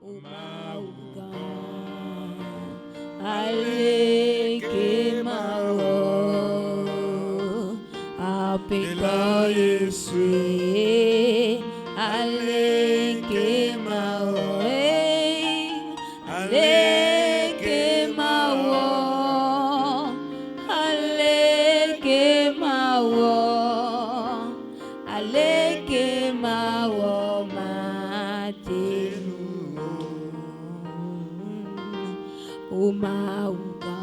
Umauga aleke mao apika Yesu aleke mao aleke mao aleke mao aleke mao matenu umauga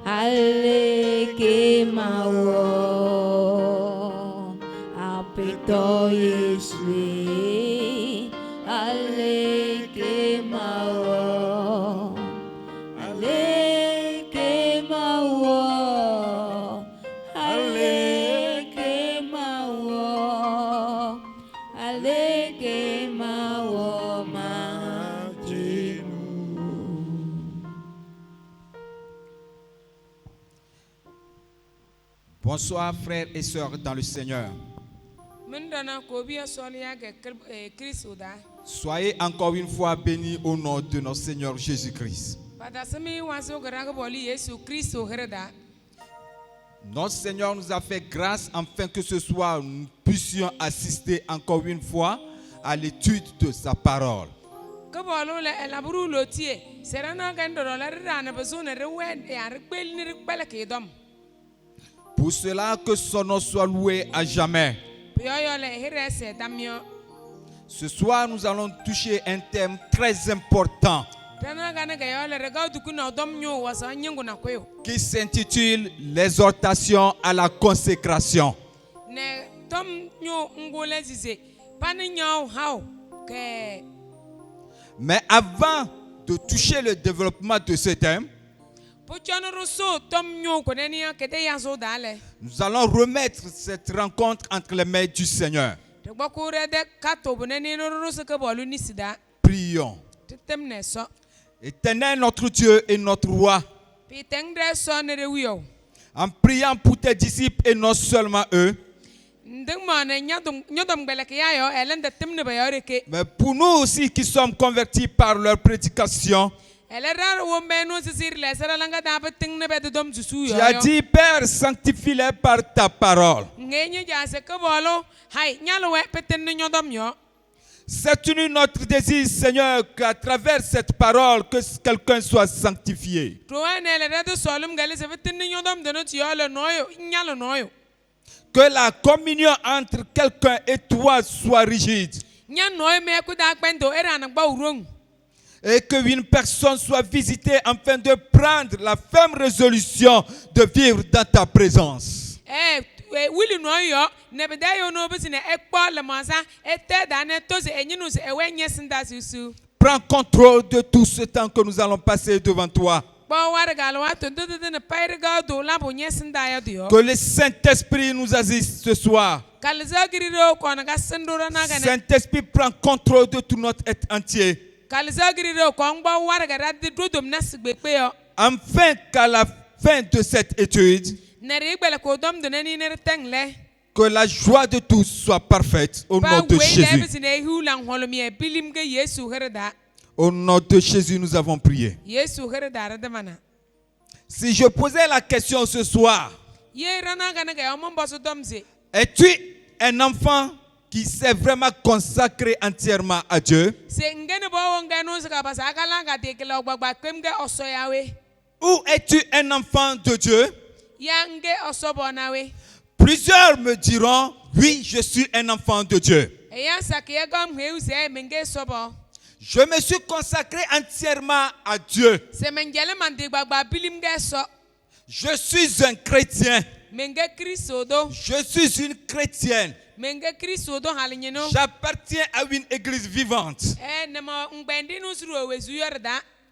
aleke mao apito Yesu aleke mao aleke mao aleke mao aleke mao matinu. Bonsoir frères et sœurs dans le Seigneur. Soyez encore une fois bénis au nom de notre Seigneur Jésus-Christ. Notre Seigneur nous a fait grâce afin que ce soir nous puissions assister encore une fois à l'étude de sa parole. Pour cela que son nom soit loué à jamais. Ce soir, nous allons toucher un thème très important qui s'intitule l'exhortation à la consécration. Mais avant de toucher le développement de ce thème, nous allons remettre cette rencontre entre les mains du Seigneur. Prions. Éternel notre Dieu et notre roi, en priant pour tes disciples et non seulement eux, mais pour nous aussi qui sommes convertis par leur prédication, tu as dit, Père, sanctifie-les par ta parole. C'est notre désir, Seigneur, qu'à travers cette parole, que quelqu'un soit sanctifié. Que la communion entre quelqu'un et toi soit rigide. Et qu'une personne soit visitée afin de prendre la ferme résolution de vivre dans ta présence. Prends contrôle de tout ce temps que nous allons passer devant toi. Que le Saint-Esprit nous assiste ce soir. Saint-Esprit, prend contrôle de tout notre être entier. Afin qu'à la fin de cette étude, que la joie de tous soit parfaite au nom de Jésus. Au nom de Jésus, nous avons prié. Si je posais la question ce soir, es-tu un enfant qui s'est vraiment consacré entièrement à Dieu? Ou es-tu un enfant de Dieu? Plusieurs me diront, oui, je suis un enfant de Dieu. Je me suis consacré entièrement à Dieu. Je suis un chrétien. Je suis une chrétienne. J'appartiens à une église vivante.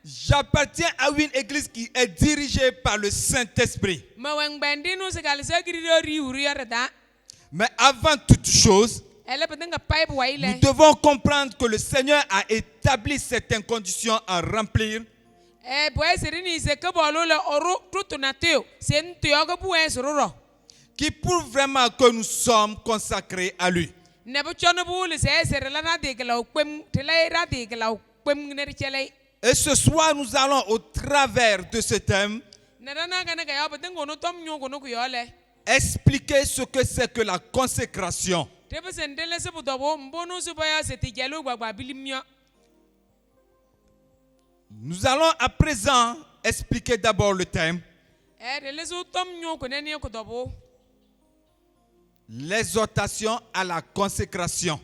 J'appartiens à une église qui est dirigée par le Saint-Esprit. Mais avant toute chose, nous devons comprendre que le Seigneur a établi certaines conditions à remplir qui prouvent vraiment que nous sommes consacrés à lui. Et ce soir, nous allons au travers de ce thème expliquer ce que c'est que la consécration. Nous allons à présent expliquer d'abord le thème. L'exhortation à la consécration.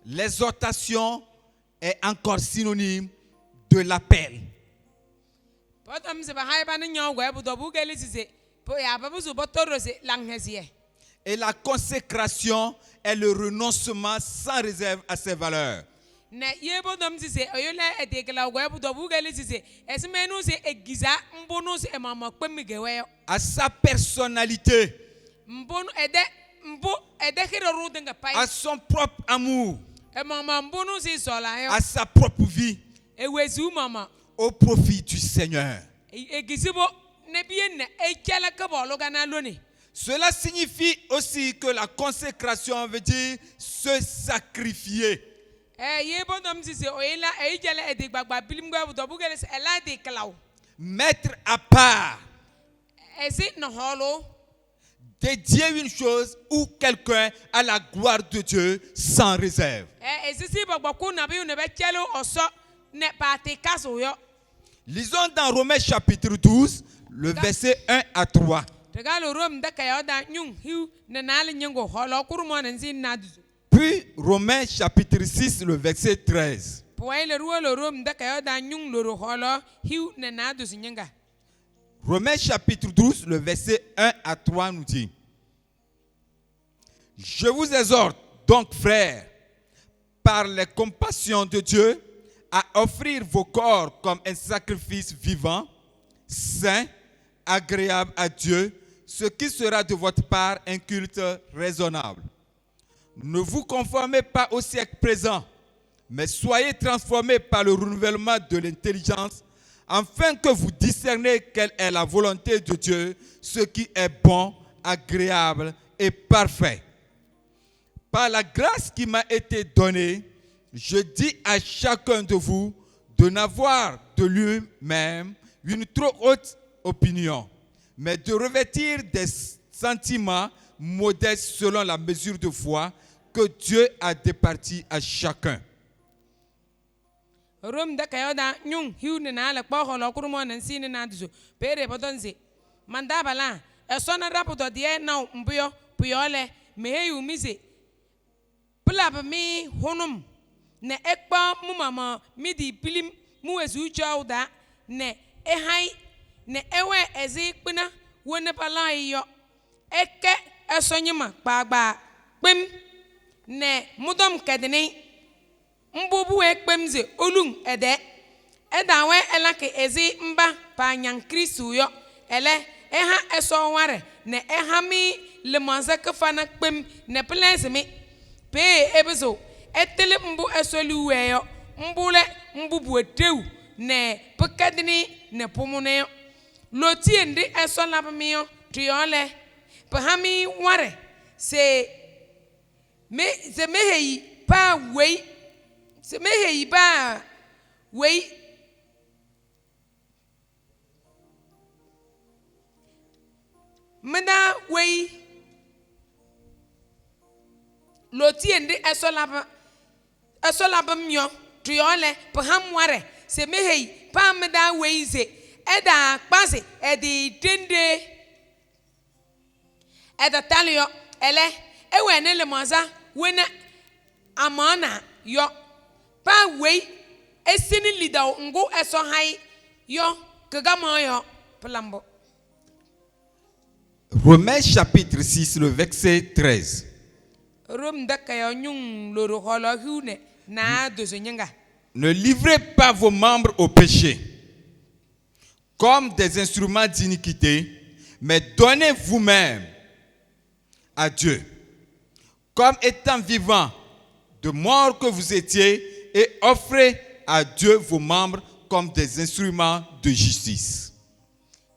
L'exhortation est encore synonyme de l'appel. Et la consécration est le renoncement sans réserve à ses valeurs. À sa personnalité, à son propre amour, à sa propre vie, au profit du Seigneur. Cela signifie aussi que la consécration veut dire se sacrifier. Mettre à part, dédier une chose ou quelqu'un à la gloire de Dieu sans réserve. Lisons dans Romains chapitre 12, le verset 1 à 3. Puis Romains chapitre 6, le verset 13. Romains chapitre 12, le verset 1 à 3 nous dit: Je vous exhorte donc, frères, par les compassions de Dieu, à offrir vos corps comme un sacrifice vivant, saint, agréable à Dieu, ce qui sera de votre part un culte raisonnable. Ne vous conformez pas au siècle présent, mais soyez transformés par le renouvellement de l'intelligence, afin que vous discerniez quelle est la volonté de Dieu, ce qui est bon, agréable et parfait. Par la grâce qui m'a été donnée, je dis à chacun de vous de n'avoir de lui-même une trop haute opinion, mais de revêtir des sentiments modestes selon la mesure de foi que Dieu a départi à chacun. Ne ekpa mumama midi pilim mu ezu chawda ne ehai ne ewe ezi kpina wone pala iyo eke esonyima gbagba kpem ne mudom kedini mbubu ekpemze olung ede edawe elake ezi mba panyang Kristu yo ele eha esoware ne ehami le manza kafana kpem ne plesemi pe ebezo etele mbu esoli weyo mbule mbubu etew ne pekadini ne pomune loti ndi esola bamiyo triole pahami ware se meheyi pa wei se meheyi ba wei meda wei loti ndi esola bamyo triole paham ware se mehei pamda weize eda kpase edi dende eda talio ele ewe le maza wena amana yo pa wei esini lida ngu eso hai yo kagama yo plambo. Romains chapitre 6, le verset 13. Ne livrez pas vos membres au péché comme des instruments d'iniquité, mais donnez vous-même à Dieu comme étant vivants, de mort que vous étiez, et offrez à Dieu vos membres comme des instruments de justice.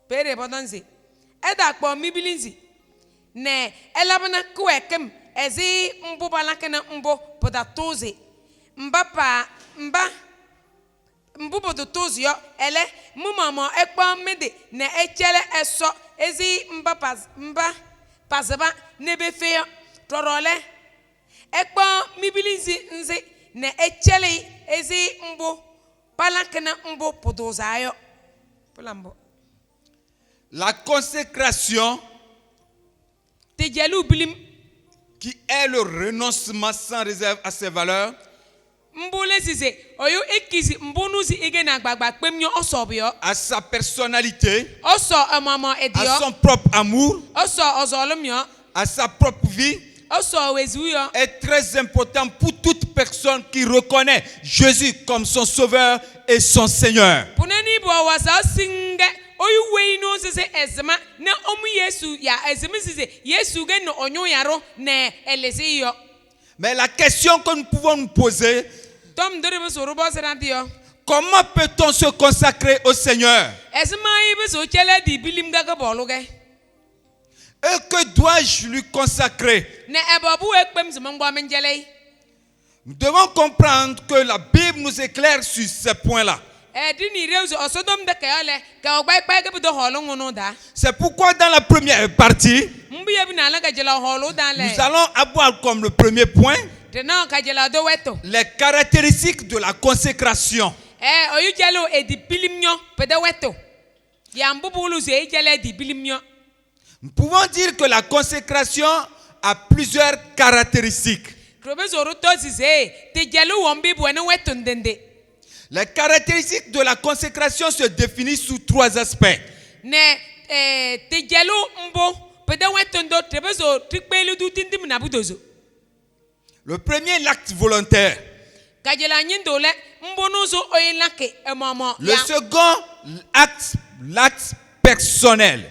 pere bodonzi eda kpo mibilinzi ne elabana kwekem ezi mbu balakena mbu podatozi mbapa mba mbu podotozi yo ele mumama ekpo mede ne echele eso ezi mba pazaba nebefe yo torole ekpo mibilinzi nzi ne echele ezi mbu balakena mbu podozayo polambo. La consécration qui est le renoncement sans réserve à ses valeurs, à sa personnalité, à son propre amour, à sa propre vie, est très important pour toute personne qui reconnaît Jésus comme son sauveur et son Seigneur. Mais la question que nous pouvons nous poser, comment peut-on se consacrer au Seigneur? Et que dois-je lui consacrer? Nous devons comprendre que la Bible nous éclaire sur ces points-là. C'est pourquoi dans la première partie, nous allons avoir comme le premier point les caractéristiques de la consécration. Nous pouvons dire que la consécration a plusieurs caractéristiques. Les caractéristiques de la consécration se définissent sous trois aspects. Le premier, l'acte volontaire. Le second, l'acte personnel.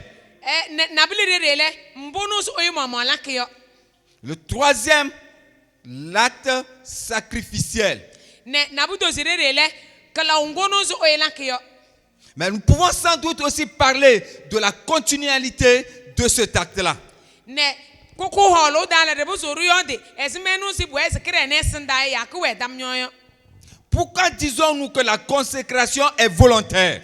Le troisième, l'acte sacrificiel. Mais nous pouvons sans doute aussi parler de la continualité de cet acte-là. Pourquoi disons-nous que la consécration est volontaire?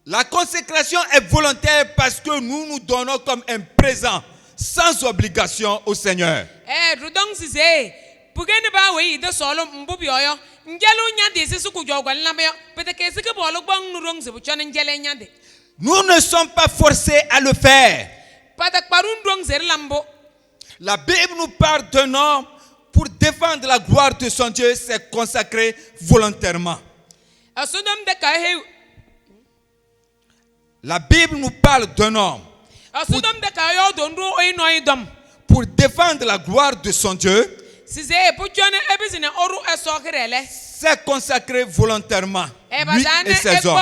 La consécration est volontaire parce que nous nous donnons comme un présent sans obligation au Seigneur. Nous ne sommes pas forcés à le faire. La Bible nous parle d'un homme pour défendre la gloire de son Dieu, s'est consacré volontairement. La Bible nous parle d'un homme pour défendre la gloire de son Dieu, s'est consacré volontairement, lui et ses hommes.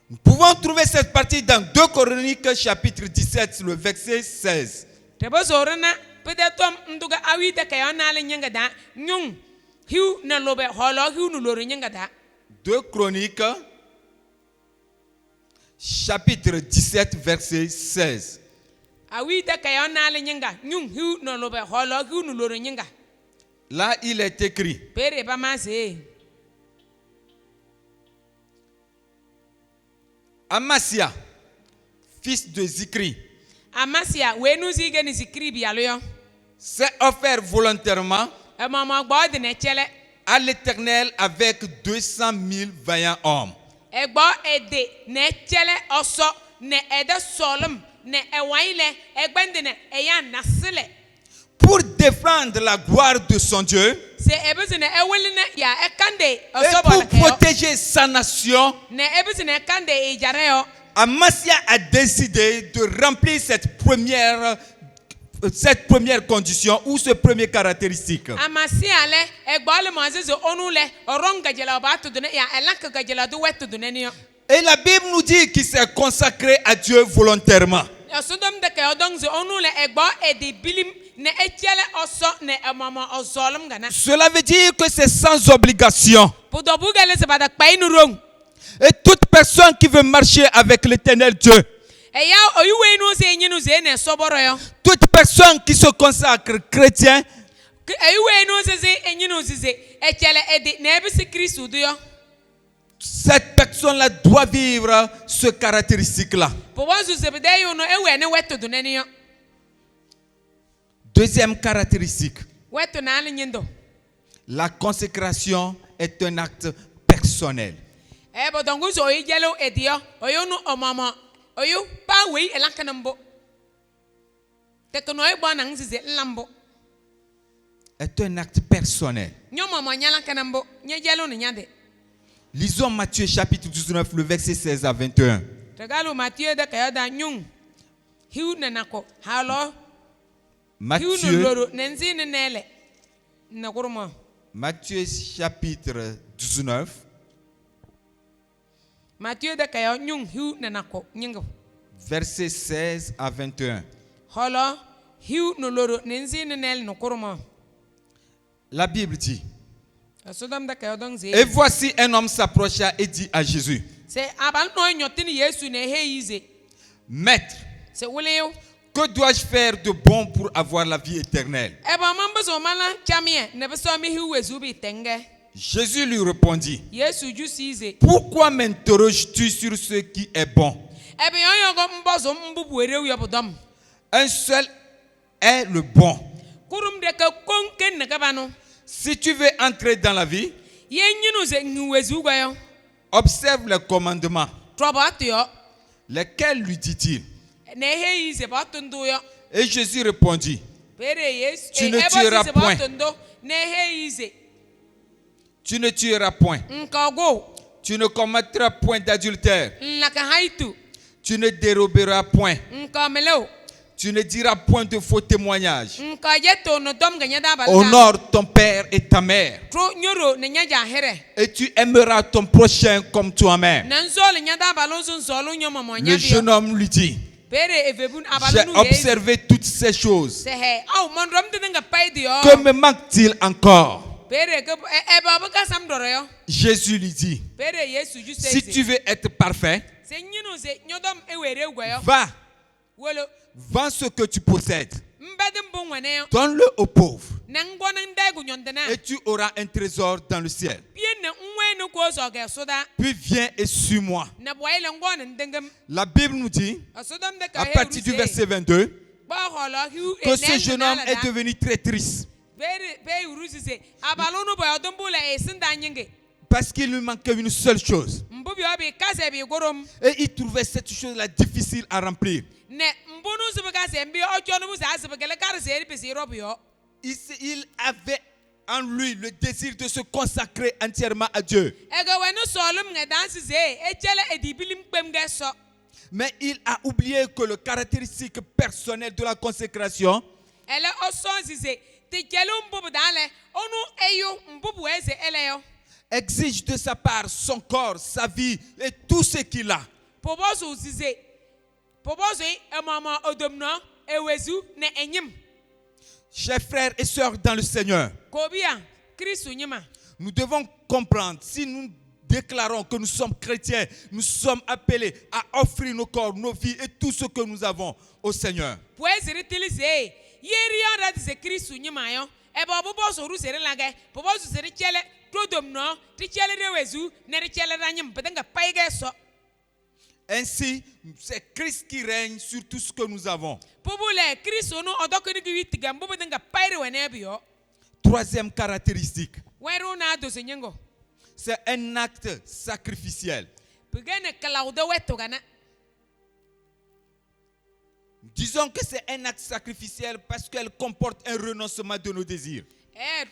Nous pouvons trouver cette partie dans 2 Chroniques chapitre 17, le verset 16. 2 Chroniques chapitre 17, verset 16. Là, il est écrit: Amasia, fils de Zikri, s'est offert volontairement à l'Éternel avec 200 000 vaillants hommes. Pour défendre la gloire de son Dieu et pour protéger sa nation, Amasia a décidé de remplir cette première condition ou ce premier caractéristique. Et la Bible nous dit qu'il s'est consacré à Dieu volontairement. ne etiele oso ne mama ozolum gana. Cela veut dire que c'est sans obligation. Podo bugale se bada kpai nu rong. Et toute personne qui veut marcher avec l'Éternel Dieu, Eya oyuwe nu se nyinu ze ne soboro yo. toute personne qui se consacre chrétien, Oyuwe nu se ze nyinu ze etiele edi ne ebisi Kristo du yo. cette personne-là doit vivre ce caractéristique-là. Pobo zu se bede yo no ewe ne weto du ne yo. Deuxième caractéristique, Weto na ali nyindo. la consécration est un acte personnel. Bodongu so oyijelo edio oyunu omama oyu pa wei elakanambo. Tekono ebo na nzize lambo. Est un acte personnel. Nyoma manyala kanambo nyejelo ni nyade. Lisons Matthieu chapitre 19, le verset 16 à 21. Regalo Matthieu de kayada nyung. Hiu nanako halo. Hiu Matthieu, loro nenzi nele. Nakuruma. Matthieu chapitre 19, Matthieu de kayo nyung hiu nanako nyingo. verset 16 à 21. Halo hiu no loro nenzi nele nakuruma. La Bible dit, Asodam de kayo dong ze. et voici un homme s'approcha et dit à Jésus, Se abal no nyotini Yesu ne heize. Maître, Se wuleo. que dois-je faire de bon pour avoir la vie éternelle? Eba mambo so mala chamie ne beso mi hiu wezubi tenge. Jésus lui répondit, Yesu jusize. pourquoi m'interroges-tu sur ce qui est bon? Ebe yon go mbozo mbubu ere yobodom. Un seul est le bon. Kurum de ka konken ne kabano. Si tu veux entrer dans la vie, Yenyinu ze nwezu go yo. observe les commandements. Trobat yo. Lesquels lui dit-il? Ne heize batundu yo. Et Jésus répondit, Pere Yesu. Tu ne tueras point. Ne heize. tu ne tueras point, Nkago. tu ne commettras point d'adultère, Nlaka haitu. tu ne déroberas point, Nkamelo. tu ne diras point de faux témoignages. Nkajeto no dom ganyada balda. Honore ton père et ta mère, Tro nyoro ne nyaja here. et tu aimeras ton prochain comme toi-même. Nanzol nyada balonzo zolu nyoma mo Le nyadio. jeune homme lui dit, Pere evebun j'ai abalunu observé toutes ces choses. Se he au mondrom de nga paidi yo. Que me manque-t-il encore? Pere ke eba baka sam doro yo. Jésus lui dit, Pere Yesu ju si tu veux être parfait, se nyinu se nyodom ewere ugwa yo. va, Wolo vends ce que tu possèdes, mbadim bon wane yo. donne-le aux pauvres, Nango nang degu nyondena. et tu auras un trésor dans le ciel. Bien ne nwe no ko so ge soda. Puis viens et suis-moi. Na boyle ngo na ndengem. La Bible nous dit, Asodam de ka à partir du verset 22, ba holo hiu que ce jeune homme est devenu très triste Pere pe urusi se abalunu bo odombula e sinda nyenge. parce qu'il lui manquait une seule chose. Mbubi obi kase bi gorom. Et il trouvait cette chose-là difficile à remplir. Ne mbunu subu kase mbi ojo no busa asibe kele kare se eri pesi robio. Il avait en lui le désir de se consacrer entièrement à Dieu. Ego wenu solum nge dansi se echele edibilim kpem ge so. Mais il a oublié que le caractéristique personnel de la consécration Ele osonsi se te kele mbubu dale onu eyo mbubu eze ele yo. exige de sa part son corps, sa vie et tout ce qu'il a. Pobozo sise. Pobozo emama odomno ewezu ne enyim. Chers frères et sœurs dans le Seigneur, Kobia Kristu nyima. nous devons comprendre, si nous déclarons que nous sommes chrétiens, nous sommes appelés à offrir nos corps, nos vies et tout ce que nous avons au Seigneur. Pueziri tilize. Yeri yanda dise Kristu nyima yo. Eba bobozo rusere lage. Pobozo sere chele todomno ti chele rewezu ne chele ranyim pedenga paige so. Ainsi, c'est Christ qui règne sur tout ce que nous avons. Pobule Kristo no odokoni ki witiga mbubu denga paire wenebio. Troisième caractéristique, Weru na do senyengo. c'est un acte sacrificiel. Pugene kalaude weto gana. Disons que c'est un acte sacrificiel parce qu'elle comporte un renoncement de nos désirs.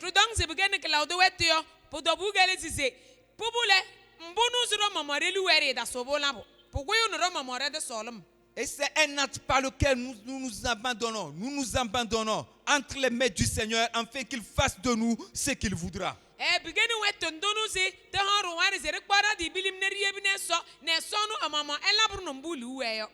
Trudong se pugene kalaude weto yo. Podobugele sise. Pobule mbunu zuro mamorelu weri da sobolabo. Pogoyo no mamore de solom. Et c'est un acte par lequel nous abandonnons. Nous nous abandonnons entre les mains du Seigneur afin qu'il fasse de nous ce qu'il voudra. Begin weto ndonu se te horu wari se rekpara di bilim ne riebine so ne sonu amama elabru no mbulu weyo.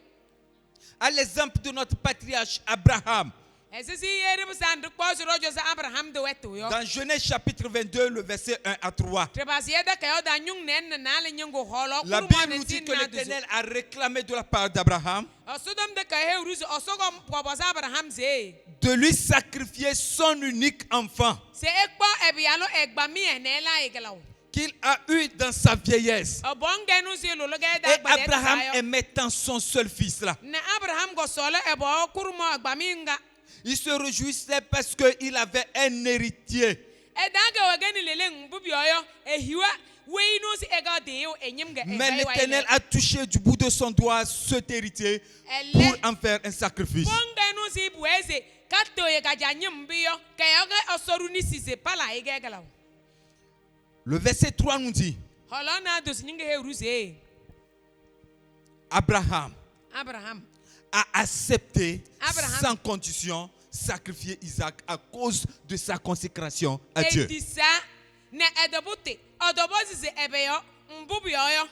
À l'exemple de notre patriarche Abraham, Ezisi yeri busan de kwazo rojo za Abraham de wetu yo. Dans Genèse chapitre 22, le verset 1 à 3, Trebasi yeda kayo da nyung nen na le nyungo holo la kuru Bible mo nous dit ne que tin na l'Éternel a réclamé de la part d'Abraham Osodom de kahe uruzu osogom kwabosa Abraham ze. de lui sacrifier son unique enfant Se ekpo ebialo egba mi enela egelaw. qu'il a eu dans sa vieillesse. Obonge nu si lolo ga Et da gba Abraham aimait tant son seul fils là. Ne Abraham go solo ebo kuru mo egba mi nga. Il se réjouissait parce qu'il avait un héritier. Edaga wagani lele mbubi oyo ehiwa we nu si ega de yo enyim ga Mais l'Éternel a touché du bout de son doigt cet héritier Elle- pour en faire un sacrifice. Bonge nu si bueze kato ye ga janyim biyo kayoga osoru ni size pala ege galaw. Le verset 3 nous dit, Holona dos nyinga he ruze. Abraham Abraham a accepté Abraham. sans condition sacrifier Isaac à cause de sa consécration à Dieu. edisa ne edobuti odobozi se ebeyo mbubi oyo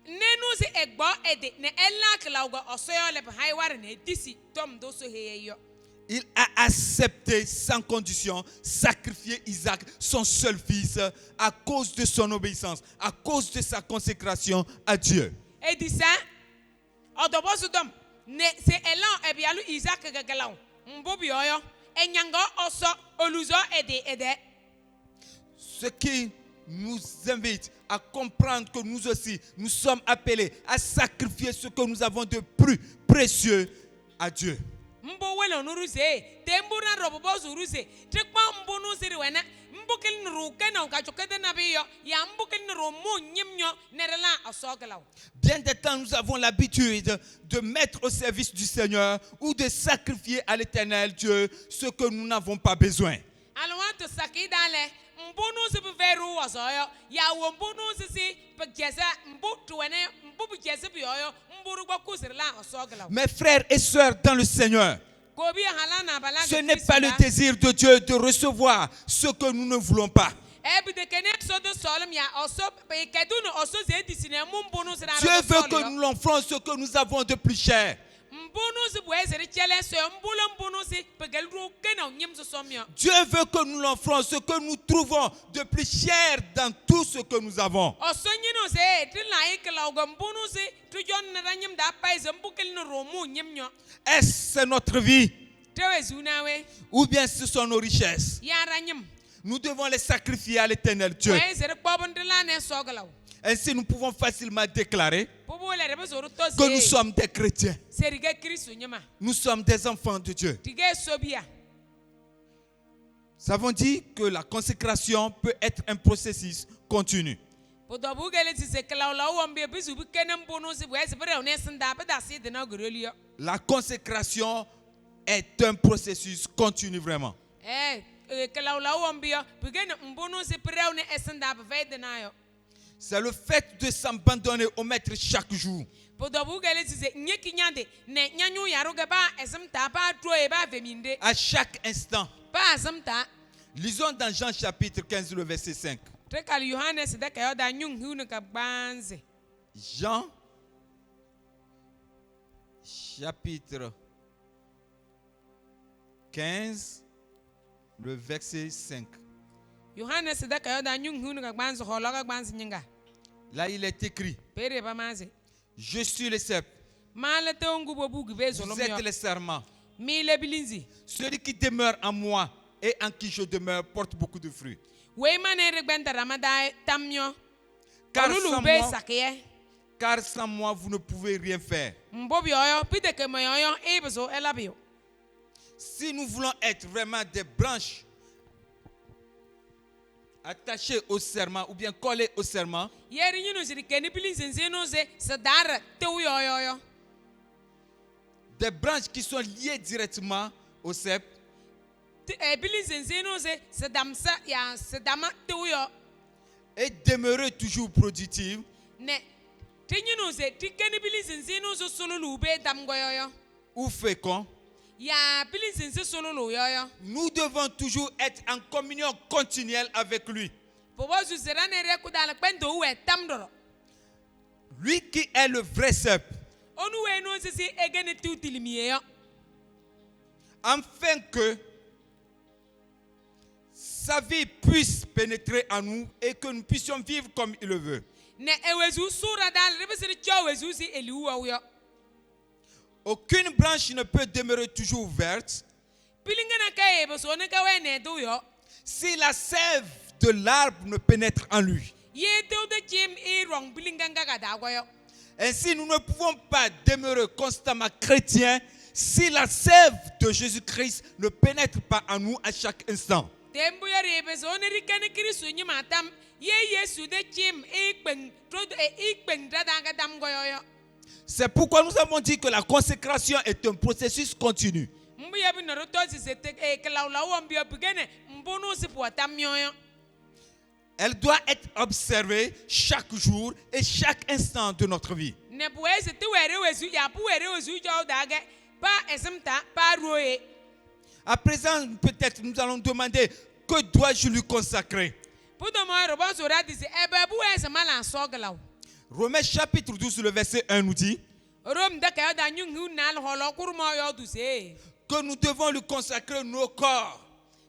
nenu se egbo ede ne elak lawgo osoyo le haiware ne disi tom do so heyo. Il a accepté sans condition sacrifier Isaac, son seul fils, à cause de son obéissance, à cause de sa consécration à Dieu. Edisa odobozi dom ne se elan ebialu Isaac gagalaw mbubi oyo enyango oso oluzo ede Ce qui nous invite à comprendre que nous aussi, nous sommes appelés à sacrifier ce que nous avons de plus précieux à Dieu. mbo welo nuruze tembura robobozu ruze tikpa mbo nusiri wena mbukil nuru kana ka chokede na biyo ya mbukil nuru mu nyimnyo nerela osogalaw. Bien des temps, nous avons l'habitude de mettre au service du Seigneur ou de sacrifier à l'Éternel Dieu ce que nous n'avons pas besoin. Alwatu sakidale mbunu si beveru wasoyo ya wo mbunu si pejesa mbutu wene mbubu jesa biyo mburu gwa kusirla osogalaw. Mes frères et sœurs dans le Seigneur, Kobi halana balaga ce n'est pas le désir de Dieu de recevoir ce que nous ne voulons pas. Ebi de kene so de solom ya oso pe kedunu oso ze disine mbunu sira. Dieu veut que nous l'offrons ce que nous avons de plus cher. Dieu veut que nous l'offrons ce que nous trouvons de plus cher dans tout ce que nous avons. Est-ce notre vie ou bien ce sont nos richesses? Nous devons les sacrifier à l'Éternel Dieu. Ainsi, nous pouvons facilement déclarer que nous sommes des chrétiens. Nous sommes des enfants de Dieu. Nous avons dit que la consécration peut être un processus continu. La consécration est un processus continu vraiment. C'est le fait de s'abandonner au maître chaque jour. À chaque instant. Lisons dans Jean chapitre 15, le verset 5. Jean chapitre 15, le verset 5. Là, il est écrit: je suis le cep. Vous êtes les serments. Celui qui demeure en moi et en qui je demeure porte beaucoup de fruits. Car sans moi, vous ne pouvez rien faire. Si nous voulons être vraiment des branches attachées au serment ou bien collées au serment, des branches qui sont liées directement au cep, et demeurer toujours productives, ou féconds, nous devons toujours être en communion continuelle avec lui. Lui qui est le vrai cep. afin que sa vie puisse pénétrer en nous et que nous puissions vivre comme il le veut. Ne ewezu sura dal rebesiri cho wezu si eliwu awyo. Aucune branche ne peut demeurer toujours ouverte Pilingana kaye boso ne kawe ne do yo. si la sève de l'arbre ne pénètre en lui. Ye do de chim e rong pilinganga ga da goyo. Ainsi, nous ne pouvons pas demeurer constamment chrétiens si la sève de Jésus-Christ ne pénètre pas en nous à chaque instant. Tembu ya rebe so ne rikane kristo nyima tam ye yesu de chim e peng trodo e peng dada ga dam goyo yo. C'est pourquoi nous avons dit que la consécration est un processus continu. Mbu ya bi no to si se te e klaula wo mbi obigene mbu no si po tam yo yo. Elle doit être observée chaque jour et chaque instant de notre vie. Ne bu ese te were wezu ya bu were wezu jo daga pa esemta pa roye. À présent, peut-être nous allons demander que dois-je lui consacrer. Puto mo ro bo so ra dise ebe bu ese mala soglaw. Romains chapitre 12, le verset 1 nous dit Rom de ka da nyun hu nal holo kurmo yo du se. que nous devons lui consacrer nos corps.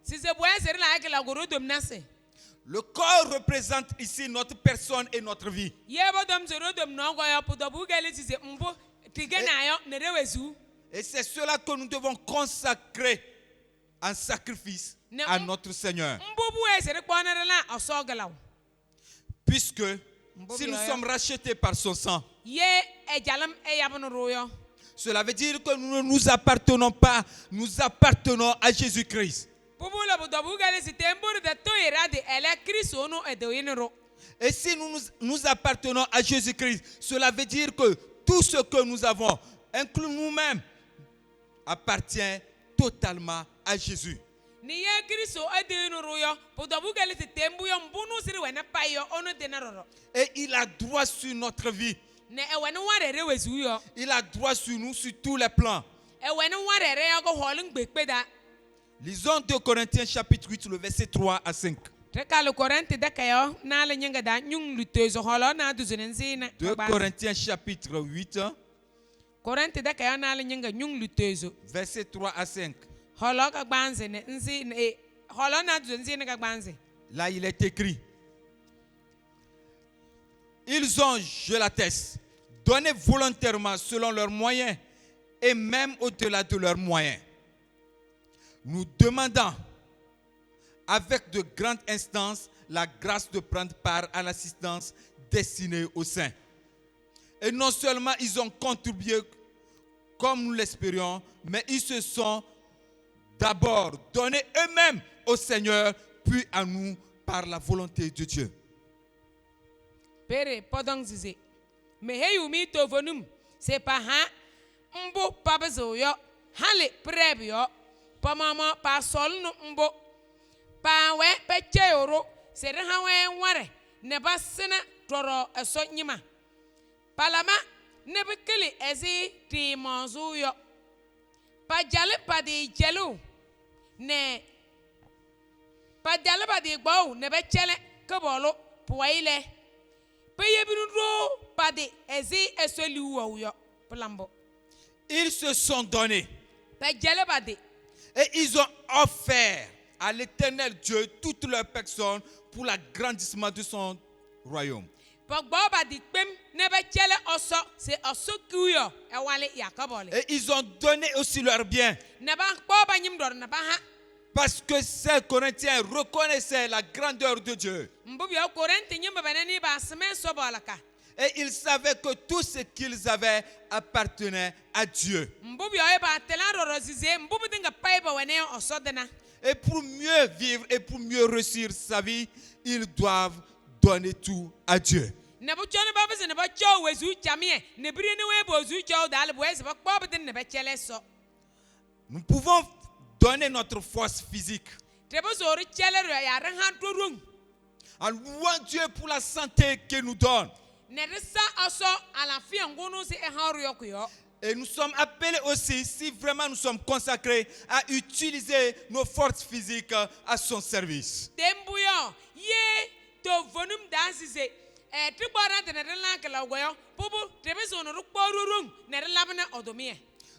Si se bu ese la ke la goro dom nase. Le corps représente ici notre personne et notre vie. Ye bo dom so ro dom no go yo puto bu gele si se mbo tige na yo ne re wezu. Et c'est cela que nous devons consacrer en sacrifice à notre Seigneur. Mbo bu ese re kpona la osoglaw. Puisque si nous sommes rachetés par son sang, Ye e jalam e yabno royo. cela veut dire que nous ne nous appartenons pas, nous appartenons à Jésus-Christ. Pupula puto bu gele si tembur de to ira de ele kristo no e de winro. Et si nous appartenons à Jésus-Christ, cela veut dire que tout ce que nous avons, inclus nous-mêmes, appartient totalement à Jésus. Ni ye kristo e de winro yo puto bu gele si tembu yo mbunu siri wena payo ono de naroro. Et il a droit sur notre vie. Ne e wena warere wezu yo. Il a droit sur nous sur tous les plans. E wena warere yo go holin gbekpe da. Lisons 2 Corinthiens chapitre 8, le verset 3 à 5. Trekalo korante de kayo na le nyanga da nyung lutezo holo na duzunen zina. 2 Corinthiens chapitre 8, Korante de kayo na le nyanga nyung lutezo. verset 3 à 5. Holo ka gbanze ne nzi ne holo na duzunen zina ka gbanze. Là, il est écrit. Ils ont, je l'atteste, donné volontairement selon leurs moyens et même au-delà de leurs moyens. Nous demandons avec de grandes instances la grâce de prendre part à l'assistance destinée aux saints. Et non seulement ils ont contribué comme nous l'espérions, mais ils se sont d'abord donnés eux-mêmes au Seigneur, puis à nous par la volonté de Dieu. Pere podong zize. Me heyu mi to vonum. Se pa ha mbo pabezo yo. Hale preb yo. Pa mama pa sol no mbo. Pa we pe cheoro. Se re ha we ware. Ne ba sena toro eso nyima. Palama ne be kele ezi ti manzu yo. Pa jale pa di jelu. Ne pa jale pa di gbo ne be chele kebolo poile. Ils se sont donnés et ils ont offert à l'Éternel Dieu toute leur personne pour l'agrandissement de son royaume. Et ils ont donné aussi leur bien. Parce que ces Corinthiens reconnaissaient la grandeur de Dieu. Et ils savaient que tout ce qu'ils avaient appartenait à Dieu. Et pour mieux vivre et pour mieux réussir sa vie, ils doivent donner tout à Dieu. Nous pouvons donner notre force physique en louant Dieu pour la santé qu'il nous donne. Et nous sommes appelés aussi, si vraiment nous sommes consacrés, à utiliser nos forces physiques à son service.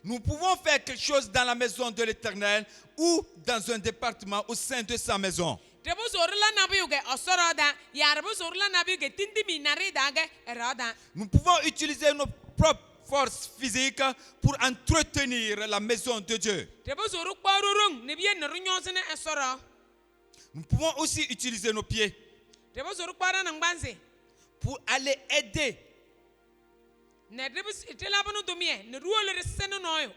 Nous pouvons faire quelque chose dans la maison de l'Éternel ou dans un département au sein de sa maison. Rebu zorla na biuge osoroda ya rebu zorla na biuge tindimi nari dage eroda. Nous pouvons utiliser nos propres forces physiques pour entretenir la maison de Dieu. Rebu zoru kporurung ne bien nerunyonsene esoro. Nous pouvons aussi utiliser nos pieds Rebu zoru kpara na ngbanze. pour aller aider. Ne rebu itelabunu dumie ne ruole reseno noyo.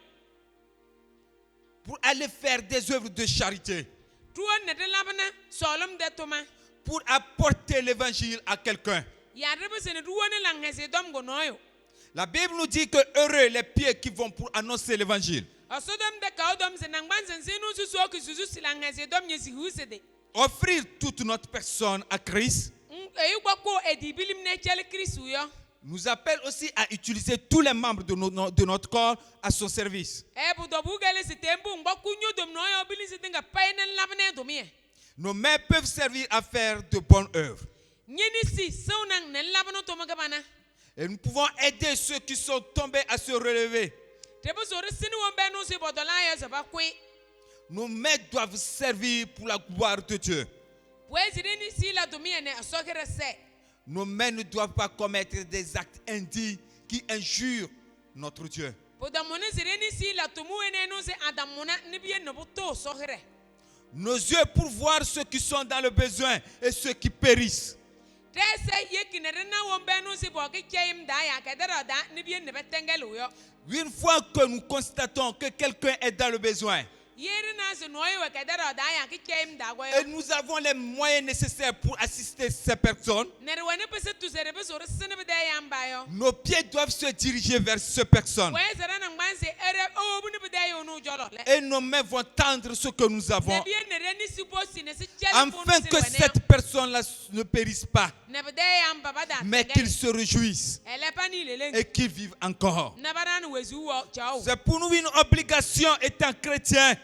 Pour aller faire des œuvres de charité. Tuo ne delabana solom de toma. Pour apporter l'évangile à quelqu'un. Ya rebu se ne ruone langese dom go noyo. La Bible nous dit que heureux les pieds qui vont pour annoncer l'évangile. Osodom de kaodom se nangbanze sinu susu okisusu silangese dom nyesi husede. Offrir toute notre personne à Christ Eyugbako edibilim ne chele Kristu yo. nous appelle aussi à utiliser tous les membres de notre corps à son service. Nos mains peuvent servir à faire de bonnes œuvres. Et nous pouvons aider ceux qui sont tombés à se relever. Nos mains doivent servir pour la gloire de Dieu. Nos mains ne doivent pas commettre des actes indignes qui injurent notre Dieu. Nos yeux pour voir ceux qui sont dans le besoin et ceux qui périssent. Une fois que nous constatons que quelqu'un est dans le besoin, et nous avons les moyens nécessaires pour assister ces personnes, nos pieds doivent se diriger vers ces personnes. Et nos mains vont tendre ce que nous avons, afin que cette personne-là ne périsse pas, mais qu'il se réjouisse et qu'il vive encore. C'est pour nous une obligation étant chrétien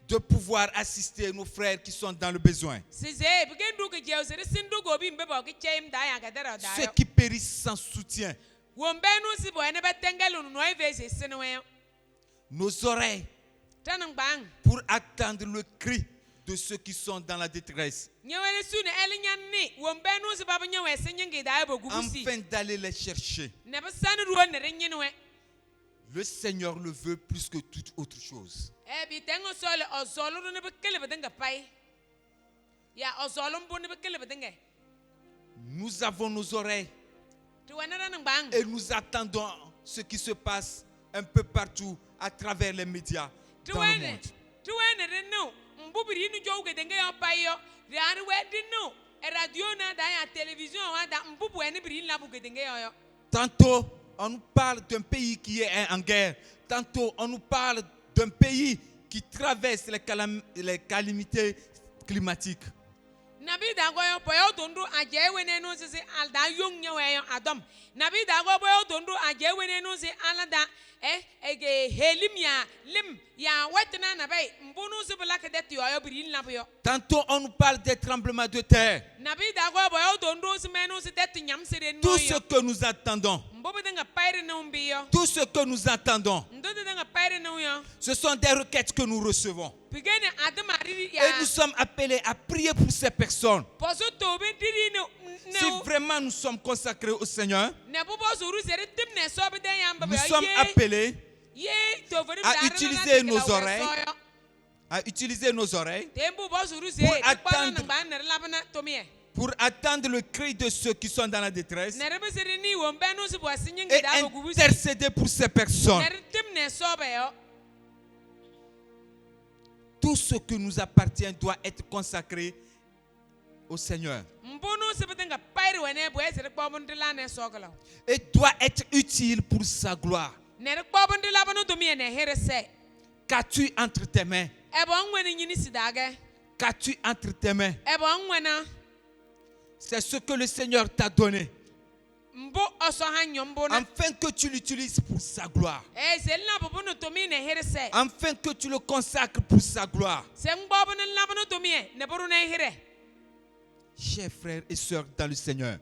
de pouvoir assister nos frères qui sont dans le besoin. Ceux qui périssent sans soutien. Nos oreilles pour attendre le cri de ceux qui sont dans la détresse, afin d'aller les chercher. Le Seigneur le veut plus que toute autre chose. Nous avons nos oreilles et nous attendons ce qui se passe un peu partout à travers les médias dans le monde. Tantôt, on nous parle d'un pays qui est en guerre. Tantôt, on nous parle d'un pays qui traverse les calamités climatiques. Tantôt, on nous parle des tremblements de terre. Tout ce que nous attendons, ce sont des requêtes que nous recevons. Et nous sommes appelés à prier pour ces personnes. Si vraiment nous sommes consacrés au Seigneur, nous sommes appelés à utiliser nos oreilles, pour attendre le cri de ceux qui sont dans la détresse et intercéder pour ces personnes. Tout ce qui nous appartient doit être consacré au Seigneur et doit être utile pour sa gloire. Qu'as-tu entre tes mains? Qu'as-tu entre tes mains? C'est ce que le Seigneur t'a donné, afin que tu l'utilises pour sa gloire, afin que tu le consacres pour sa gloire. Chers frères et sœurs dans le Seigneur,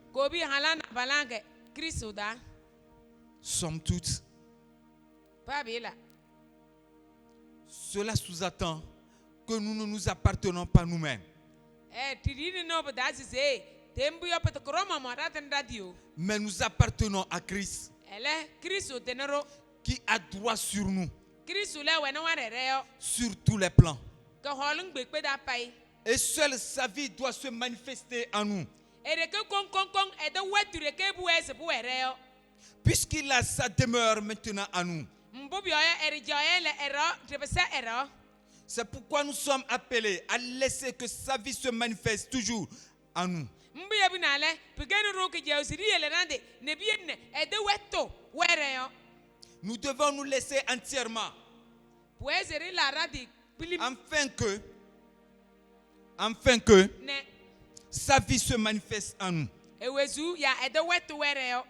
Somme toute, Babila. cela sous-entend que nous ne nous appartenons pas nous-mêmes, Tidini no badazi tembu yo pet kroma maratan radio. mais nous appartenons à Christ Ele Kristo tenero. qui a droit sur nous, Kristo le wena warereo. sur tous les plans. Ka holung bekpe da pai. Et seule sa vie doit se manifester en nous, Ereke kong ede weture ke buese buereo. puisqu'il a sa demeure maintenant en nous. Mbubi oya erijoye le ero trebese ero. C'est pourquoi nous sommes appelés à laisser que sa vie se manifeste toujours en nous. Mbu ya binale pigenu roke je osiri ele nande ne bienne ede weto wereo. Nous devons nous laisser entièrement, Puezeri la radi pilim afin que ne sa vie se manifeste en nous. ewezu ya ede weto wereo.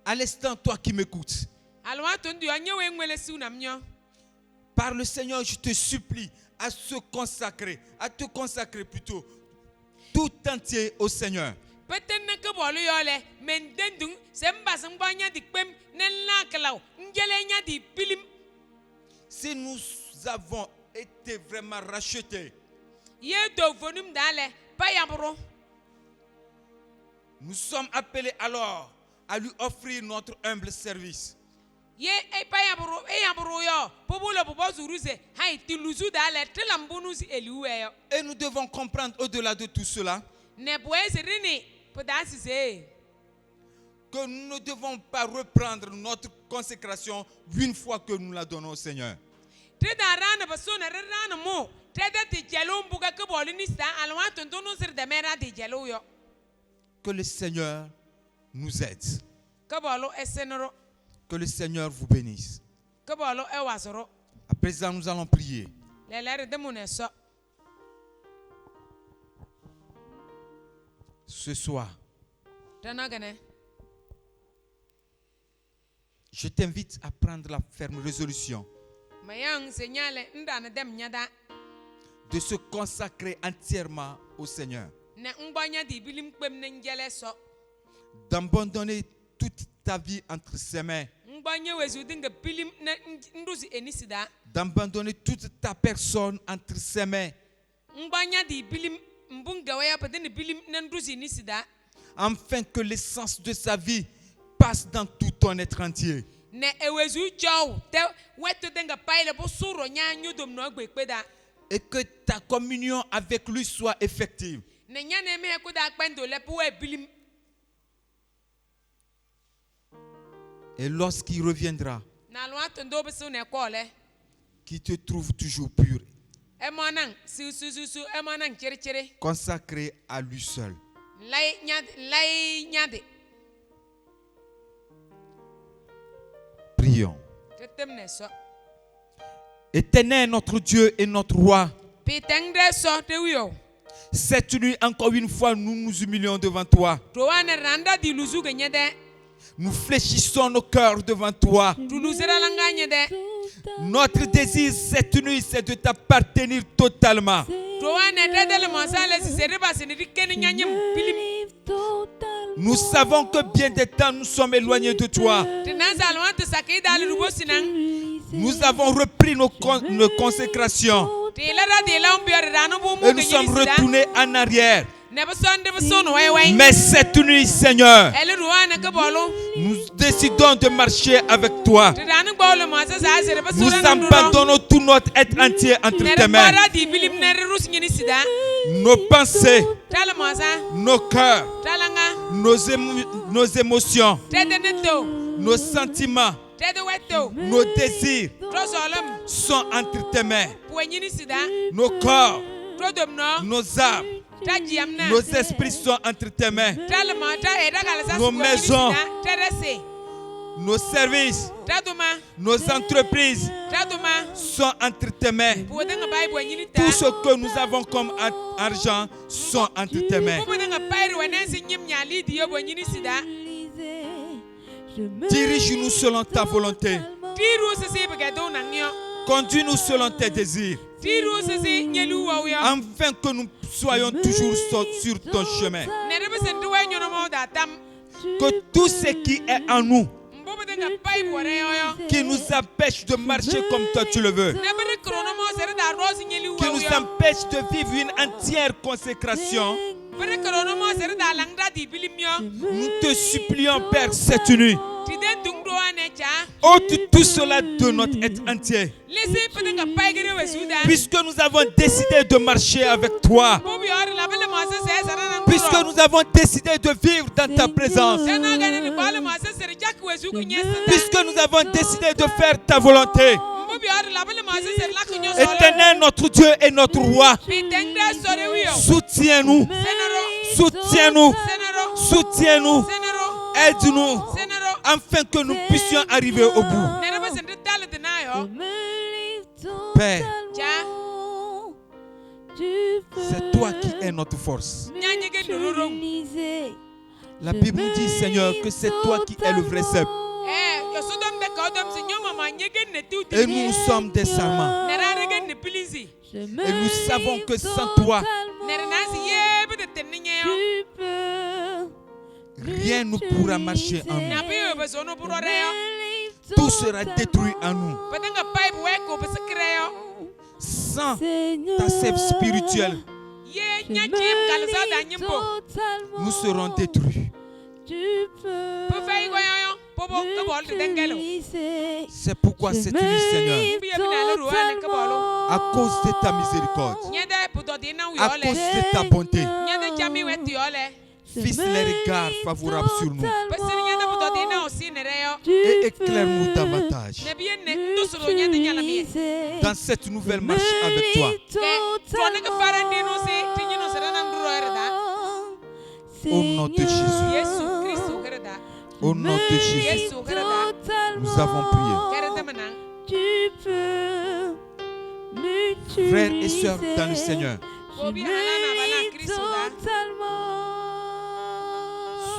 À l'instant, toi qui m'écoutes, Alwa tondi onye we nwele si unamnyo. par le Seigneur, je te supplie à te consacrer plutôt tout entier au Seigneur. Petenne ke bolu yole mendendung semba sembanya dikpem nella klaw ngele nya di pilim. Si nous avons été vraiment rachetés, Ye do vonum dale payabro. nous sommes appelés alors à lui offrir notre humble service. Ye payabro yo populo popo zuruze hai tiluzu dale telambunus eliwe yo. Et nous devons comprendre au-delà de tout cela Ne boezi rini podasi se. que nous ne devons pas reprendre notre consécration une fois que nous la donnons au Seigneur. Treda rana basona rana mo treda ti jelo mbuga ke bolu ni sta alwa tontonu sir de mera di jelo yo. Que le Seigneur nous aide. Ke bolu esenoro Que le Seigneur vous bénisse. ke bolu ewasoro. À présent, nous allons prier. Lelere de muneso. Ce soir, Tanagane. je t'invite à prendre la ferme résolution Mayang senyale ndana dem nyada de se consacrer entièrement au Seigneur, ne ngbanya di bilim kpem ne njele so. d'abandonner toute ta vie entre ses mains, Ngbanya wezu dinga bilim ne nduzi enisida. d'abandonner toute ta personne entre ses mains, Ngbanya di bilim mbunga waya padene bilim ne nduzi enisida. afin que l'essence de sa vie passe dans tout ton être entier. Ne ewezu jow te wetu dinga paile bo suro nya nyudom no gbekpeda. Et que ta communion avec lui soit effective. Ne nya ne me kuda kpendo le po bilim. Et lorsqu'il reviendra, Na lwa tondo besu ne kole. qu'il te trouve toujours pur, Emonang su emonang chere. consacré à lui seul. Lay nyade. Prions. Tetem ne so. Éternel, notre Dieu et notre roi, Pitengde so te wiyo. cette nuit, encore une fois, nous nous humilions devant toi. Towane randa di luzu genyede. Nous fléchissons nos cœurs devant toi. Tuluzera langa nyede. Notre désir cette nuit, c'est de t'appartenir totalement. Towane dedele monsale si seriba sinirikeni nyanyem pilim. Nous savons que bien des temps, nous sommes éloignés de toi. Tinaza alwante sakei dali rubo sinang. Nous avons repris nos consécrations Tilara di la umbiore rano bu et mu nous sommes genyisida. retournés en arrière. Ne besonde besono wai. Mais cette nuit, Seigneur, Ele ruwane ke bolu. nous décidons de marcher avec toi. Tidani bolu monsa sa seriba Nous sura nduro. abandonnons tout notre être entier entre Ne tes mains. bora di bilim ne rus nyinisida. Nos pensées, Tala monsa. nos cœurs, Talanga. nos émotions, Tede neto. nos sentiments, Tede weto. nos désirs Trosolum. sont entre tes mains. Pwenyinisida. Nos corps, Trodomno. nos âmes, Tajiamna. nos esprits sont entre tes mains. Nos maisons. Nos services, nos entreprises sont entre tes mains. Tout ce que nous avons comme argent sont entre tes mains. Dirige-nous selon ta volonté. Conduis-nous selon tes désirs. Afin que nous soyons toujours sur ton chemin. Que tout ce qui est en nous qui nous empêche de marcher comme toi tu le veux, qui nous empêche de vivre une entière consécration. Nous te supplions, Père, cette nuit, ôte tout cela de notre être entier. Puisque nous avons décidé de marcher avec toi, puisque nous avons décidé de vivre dans ta présence, puisque nous avons décidé de faire ta volonté, Éternel, notre Dieu et notre roi, soutiens-nous, soutiens-nous, soutiens-nous, aide-nous, afin que nous puissions arriver au bout. Père, c'est toi qui es notre force. La Bible nous dit, Seigneur, que c'est toi qui es le vrai cep. Et nous sommes des serments. Et nous savons que sans toi, rien ne pourra marcher en nous. Tout sera détruit en nous. Sans ta sève spirituelle, nous serons détruits. C'est pourquoi cette nuit, Seigneur, à cause de ta miséricorde, à cause de ta bonté, fixe les regards favorables sur nous et éclaire-nous davantage dans cette nouvelle marche avec toi. Au nom de Jésus. Au nom de Jésus, nous avons prié. Frères et sœurs dans le Seigneur,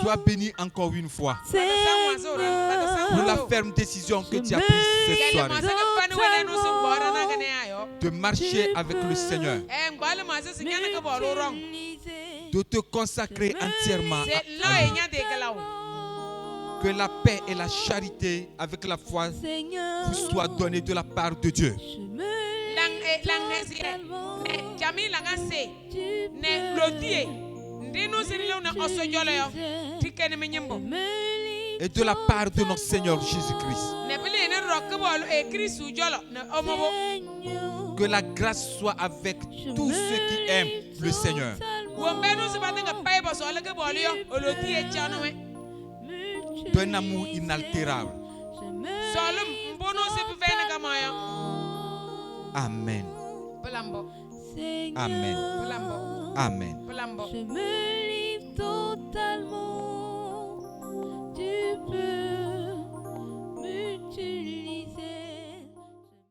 sois béni encore une fois pour la ferme décision que tu as prise cette soirée de marcher avec le Seigneur, de te consacrer entièrement à lui. Que la paix et la charité avec la foi vous soient données de la part de Dieu. Et de la part de notre Seigneur Jésus-Christ. Que la grâce soit avec tous ceux qui aiment le Seigneur. D'un amour inaltérable. Amen. Amen. Amen.